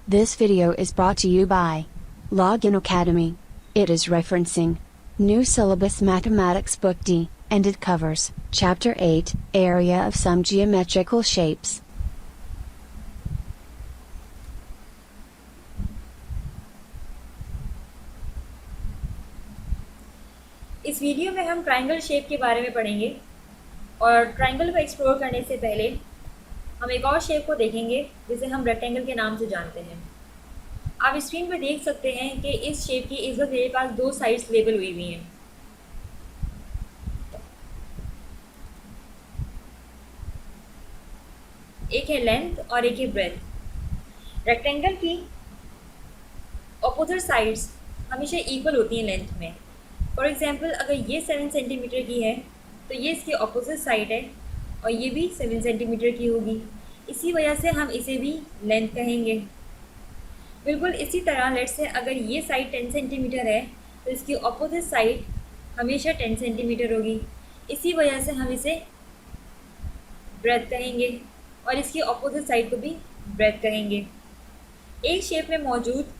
This video is brought to you by Login Academy. It is referencing New Syllabus Mathematics Book D, and it covers Chapter 8, Area of Some Geometrical Shapes. इस video में हम triangle shape के बारे में पढ़ेंगे और triangle को explore करने से पहले हम एक और शेप को देखेंगे जिसे हम रेक्टेंगल के नाम से जानते हैं। आप स्क्रीन पर देख सकते हैं कि इस शेप की इस वक्त मेरे पास दो साइड्स लेबल हुई हुई हैं। एक है लेंथ और एक है ब्रेथ। रेक्टेंगल की अपोजिट साइड्स हमेशा इक्वल होती हैं लेंथ में। फॉर एग्जांपल अगर ये 7 सेंटीमीटर की है तो ये इसकी अपोजिट साइड है और ये भी 7 सेंटीमीटर की होगी। इसी वजह से हम इसे भी लेंथ कहेंगे। बिल्कुल इसी तरह लेट्स से अगर ये साइड 10 सेंटीमीटर है तो इसकी अपोजिट साइड हमेशा 10 सेंटीमीटर होगी। इसी वजह से हम इसे ब्रेथ कहेंगे और इसकी अपोजिट साइड को भी ब्रेथ कहेंगे। एक शेप में मौजूद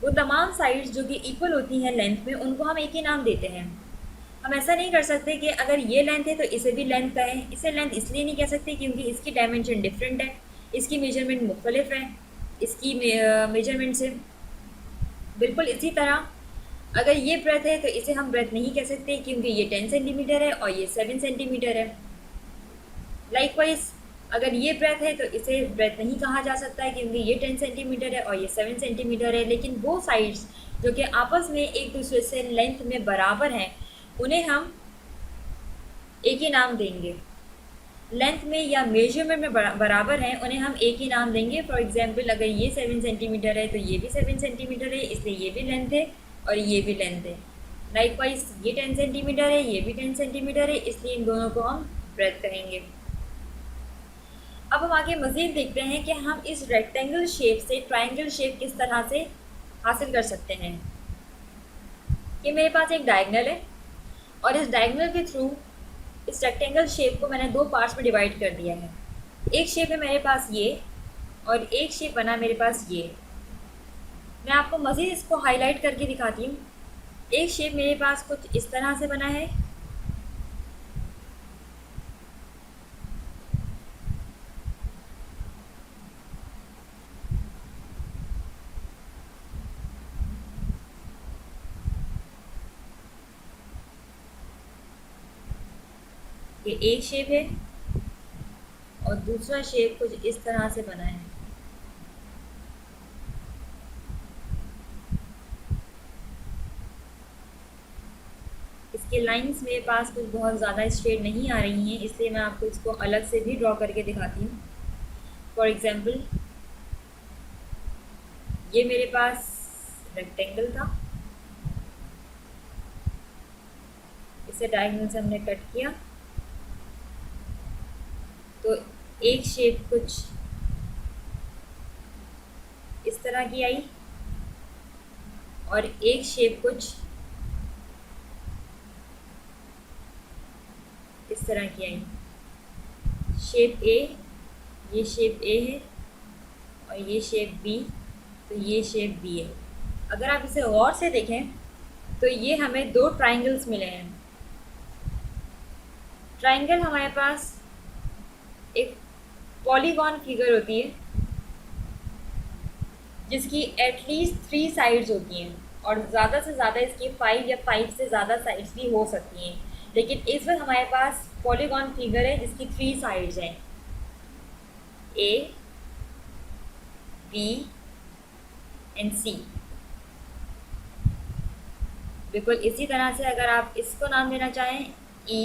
वो तमाम साइड्स जो कि इक्वल होती हैं लेंथ में, उनको हम एक ही नाम देते हैं। हम ऐसा नहीं कर सकते कि अगर ये लेंथ है तो इसे भी लेंथ कहें। इसे लेंथ इसलिए नहीं कह सकते क्योंकि इसकी डायमेंशन डिफरेंट है, इसकी मेजरमेंट मुख्तलिफ है इसकी मेजरमेंट से। बिल्कुल इसी तरह अगर ये ब्रेथ है तो इसे हम ब्रेथ नहीं कह सकते क्योंकि ये 10 सेंटीमीटर है और ये 7 सेंटीमीटर है। लाइकवाइज अगर ये ब्रेथ है तो इसे ब्रेथ नहीं कहा जा सकता है क्योंकि ये 10 सेंटीमीटर है और ये 7 सेंटीमीटर है। लेकिन वो साइड्स जो कि आपस में एक दूसरे से लेंथ में बराबर हैं उन्हें हम एक ही नाम देंगे। लेंथ में या मेजरमेंट में बराबर हैं उन्हें हम एक ही नाम देंगे। फॉर एग्जांपल अगर ये 7 सेंटीमीटर है तो ये भी 7 सेंटीमीटर है, इसलिए ये भी लेंथ है और ये भी लेंथ है। लाइकवाइज ये 10 सेंटीमीटर है, ये भी 10 सेंटीमीटर है, इसलिए इन दोनों को हम ब्रेथ कहेंगे। अब हम आगे मज़ीद देखते हैं कि हम इस रेक्टेंगल शेप से ट्रायंगल शेप किस तरह से हासिल कर सकते हैं। कि मेरे पास एक डायगोनल है और इस डायगोनल के थ्रू इस रेक्टेंगल शेप को मैंने दो पार्ट्स में डिवाइड कर दिया है। एक शेप है मेरे पास ये और एक शेप बना मेरे पास ये। मैं आपको मज़ीद इसको हाईलाइट करके दिखाती हूँ। एक शेप मेरे पास कुछ इस तरह से बना है, ये एक शेप है और दूसरा शेप कुछ इस तरह से बना है। इसके लाइंस मेरे पास कुछ बहुत ज़्यादा स्ट्रेट नहीं आ रही हैं, इसलिए मैं आपको इसको अलग से भी ड्रॉ करके दिखाती हूँ। फॉर एग्जांपल ये मेरे पास रेक्टेंगल था, इसे डायगोनल से हमने कट किया तो एक शेप कुछ इस तरह की आई और एक शेप कुछ इस तरह की आई। शेप ए, ये शेप ए है और ये शेप बी, तो ये शेप बी है। अगर आप इसे गौर से देखें तो ये हमें दो ट्रायंगल्स मिले हैं। ट्रायंगल हमारे पास एक पॉलीगॉन फिगर होती है जिसकी एटलीस्ट 3 साइड्स होती हैं और ज़्यादा से ज़्यादा इसकी 5 या 5 से ज़्यादा साइड्स भी हो सकती हैं। लेकिन इस वक्त हमारे पास पॉलीगॉन फिगर है जिसकी 3 साइड्स हैं, ए, बी एंड सी। बिल्कुल इसी तरह से अगर आप इसको नाम देना चाहें ई,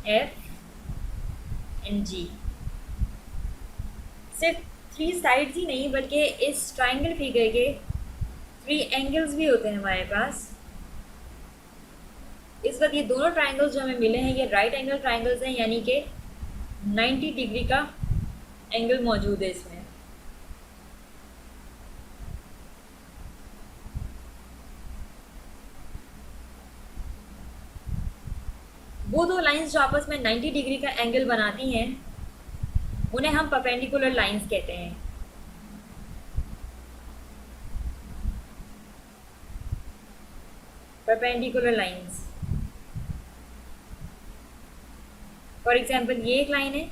एफ एंड जी। सिर्फ 3 साइड्स ही नहीं बल्कि इस ट्रायंगल फिगर के 3 एंगल्स भी होते हैं हमारे पास। इस वक्त ये दोनों ट्रायंगल्स जो हमें मिले हैं ये राइट एंगल ट्रायंगल्स हैं, यानी कि 90 डिग्री का एंगल मौजूद है इसमें। वो दो लाइंस जो आपस में 90 डिग्री का एंगल बनाती हैं उन्हें हम परपेंडिकुलर लाइंस कहते हैं। Perpendicular lines. फॉर एग्जांपल ये एक लाइन है,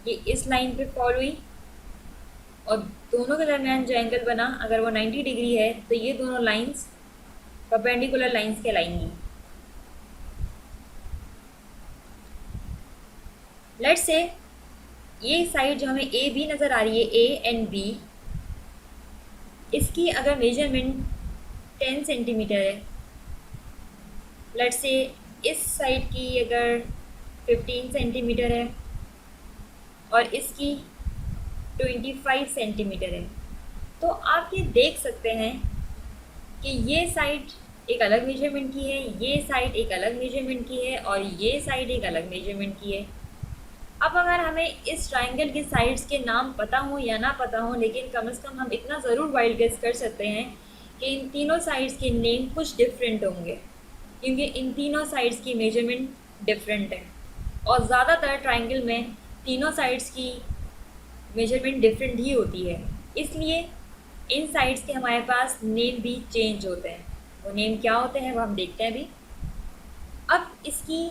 ये इस लाइन पे फॉल हुई और दोनों के दरमियान जो एंगल बना अगर वो 90 डिग्री है तो ये दोनों लाइंस परपेंडिकुलर लाइंस कहलाएंगी। लेट्स से ये साइड जो हमें ए बी नज़र आ रही है, ए एंड बी, इसकी अगर मेजरमेंट 10 सेंटीमीटर है, लेट्स से इस साइड की अगर 15 सेंटीमीटर है और इसकी 25 सेंटीमीटर है, तो आप ये देख सकते हैं कि ये साइड एक अलग मेजरमेंट की है, ये साइड एक अलग मेजरमेंट की है और ये साइड एक अलग मेजरमेंट की है। अब अगर हमें इस ट्राइंगल के साइड्स के नाम पता हो या ना पता हो, लेकिन कम से कम हम इतना ज़रूर वाइल्ड गेस कर सकते हैं कि इन तीनों साइड्स के नेम कुछ डिफरेंट होंगे, क्योंकि इन तीनों साइड्स की मेजरमेंट डिफरेंट है और ज़्यादातर ट्राइंगल में तीनों साइड्स की मेजरमेंट डिफरेंट ही होती है, इसलिए इन साइड्स के हमारे पास नेम भी चेंज होते हैं। वो नेम क्या होते हैं वो हम देखते हैं अभी। अब इसकी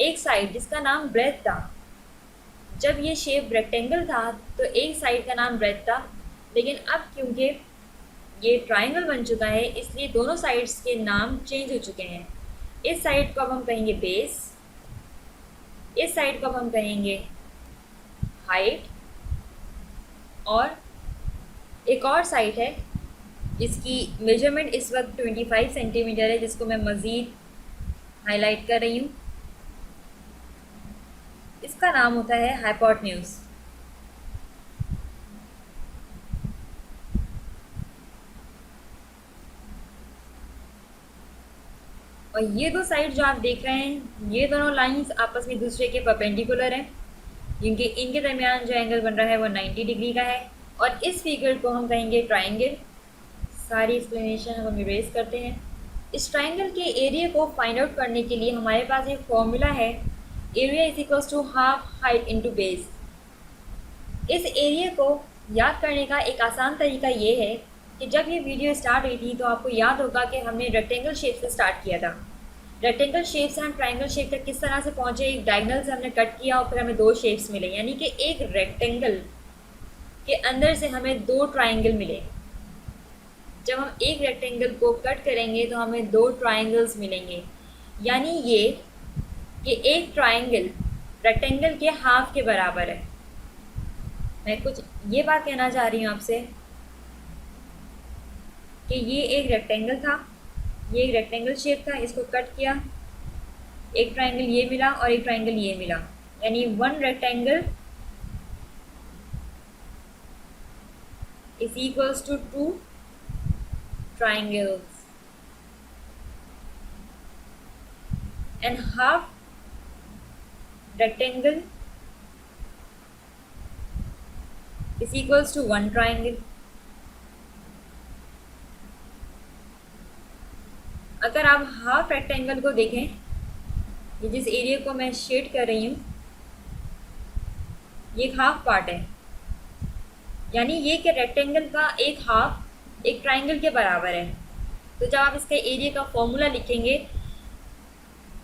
एक साइड जिसका नाम ब्रेथ था, जब ये शेप रेक्टेंगल था तो एक साइड का नाम ब्रेथ था, लेकिन अब क्योंकि ये ट्राइंगल बन चुका है इसलिए दोनों साइड्स के नाम चेंज हो चुके हैं। इस साइड को अब हम कहेंगे बेस, इस साइड को अब हम कहेंगे हाइट, और एक और साइड है जिसकी मेजरमेंट इस वक्त 25 सेंटीमीटर है, जिसको मैं मज़ीद हाईलाइट कर रही हूँ। इसका नाम होता है हाइपोटेन्यूज। और ये दो साइड जो आप देख रहे हैं, ये दोनों लाइंस आपस में दूसरे के परपेंडिकुलर हैं, क्योंकि इनके दरमियान जो एंगल बन रहा है वो 90 डिग्री का है। और इस फिगर को हम कहेंगे ट्राइंगल। सारी एक्सप्लेनेशन हम इरेज करते हैं। इस ट्राइंगल के एरिया को फाइंड आउट करने के लिए हमारे पास एक फॉर्मूला है, area is equals to half height into base. इस एरिया को याद करने का एक आसान तरीका ये है कि जब ये वीडियो स्टार्ट हुई थी तो आपको याद होगा कि हमने रेक्टेंगल शेप से स्टार्ट किया था। रेक्टेंगल शेप से हम ट्राइंगल शेप तक किस तरह से पहुँचे, एक डायगोनल से हमने कट किया और फिर हमें दो शेप्स मिले, यानी कि एक रेक्टेंगल के अंदर से हमें दो ट्राइंगल मिले। जब हम एक रेक्टेंगल को कट करेंगे तो हमें दो ट्राइंगल्स मिलेंगे, यानी ये कि एक ट्राइंगल रेक्टेंगल के हाफ के बराबर है। मैं कुछ ये बात कहना चाह रही हूँ आपसे कि ये एक रेक्टेंगल था, ये एक रेक्टेंगल शेप था, इसको कट किया, एक ट्राइंगल ये मिला और एक ट्राइंगल ये मिला, यानी one rectangle is equals to two triangles, and half rectangle is equals to one triangle। अगर आप हाफ रेक्टेंगल को देखें, ये जिस एरिया को मैं शेड कर रही हूँ ये एक हाफ पार्ट है, यानी ये कि रेक्टेंगल का एक हाफ एक ट्राइंगल के बराबर है। तो जब आप इसका एरिया का फॉर्मूला लिखेंगे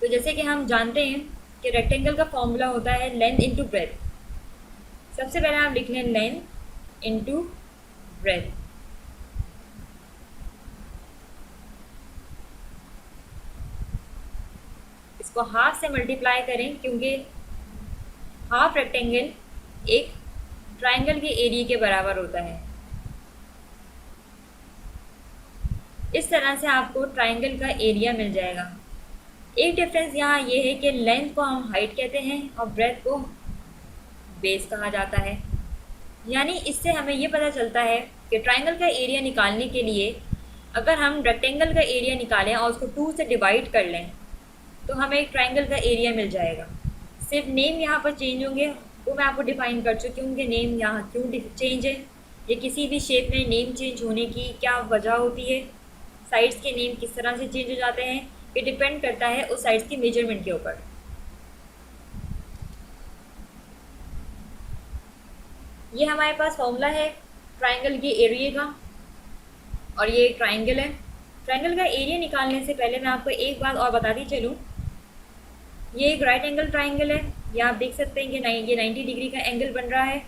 तो जैसे कि हम जानते हैं कि रेक्टेंगल का फॉर्मूला होता है लेंथ इंटू ब्रेथ। सबसे पहले आप लिख लें लेंथ इंटू ब्रेथ। इसको हाफ से मल्टीप्लाई करें, क्योंकि हाफ रेक्टेंगल एक ट्राइंगल के एरिया के बराबर होता है। इस तरह से आपको ट्राइंगल का एरिया मिल जाएगा। एक डिफरेंस यहाँ ये है कि लेंथ को हम हाइट कहते हैं और ब्रेथ को बेस कहा जाता है। यानी इससे हमें ये पता चलता है कि ट्राइंगल का एरिया निकालने के लिए अगर हम रेक्टेंगल का एरिया निकालें और उसको 2 से डिवाइड कर लें तो हमें एक ट्राइंगल का एरिया मिल जाएगा। सिर्फ नेम यहाँ पर चेंज होंगे, वो मैं आपको डिफाइन कर चुकी हूँ कि नेम यहाँ क्यों चेंज है, या किसी भी शेप में नेम चेंज होने की क्या वजह होती है, साइड्स के नेम किस तरह से चेंज हो जाते हैं, ये डिपेंड करता है उस साइड्स की मेजरमेंट के ऊपर। ये हमारे पास फॉर्मूला है ट्राइंगल के एरिया का, और ये एक ट्राइंगल है ट्रायंगल का एरिया निकालने से पहले मैं आपको एक बात और बताती चलूँ। ये एक राइट एंगल ट्रायंगल है, ये आप देख सकते हैं कि ये 90 डिग्री का एंगल बन रहा है।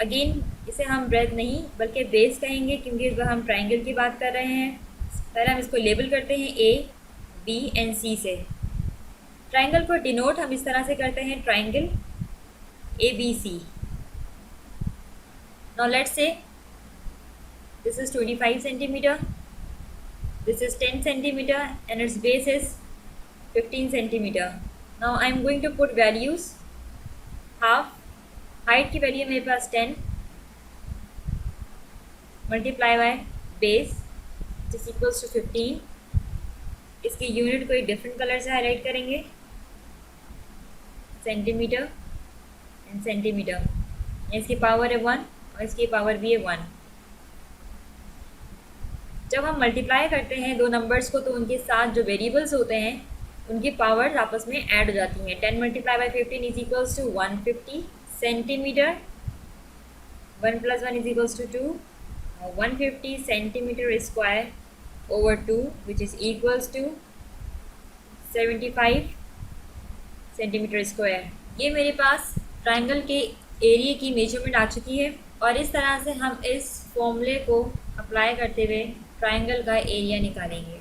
अगेन इसे हम ब्रेथ नहीं बल्कि बेस कहेंगे, क्योंकि इस बार हम ट्रायंगल की बात कर रहे हैं। पहले हम इसको लेबल करते हैं ए, बी एंड सी से। ट्रायंगल को डिनोट हम इस तरह से करते हैं, triangle A B C. Now let's say this is 25 centimetre, this is 10 centimeter and its base is 15 centimeter. Now I am going to put values. Half height की value मेरे पास 10 multiply by base which is equals to 15. इसकी unit को एक different colour से highlight करेंगे, centimetre and centimetre. इसकी power है 1 और इसकी पावर भी है 1। जब हम मल्टीप्लाई करते हैं दो नंबर्स को तो उनके साथ जो वेरिएबल्स होते हैं उनकी पावर्स आपस में ऐड हो जाती हैं। 10 multiply by 15 is equals to 150 centimetre, 1 + 1 is equals to 2, 150 centimetre square over 2 which is equals to 75 centimetre square. ये मेरे पास ट्रायंगल के एरिया की मेजरमेंट आ चुकी है और इस तरह से हम इस फॉर्मूले को अप्लाई करते हुए ट्रायंगल का एरिया निकालेंगे।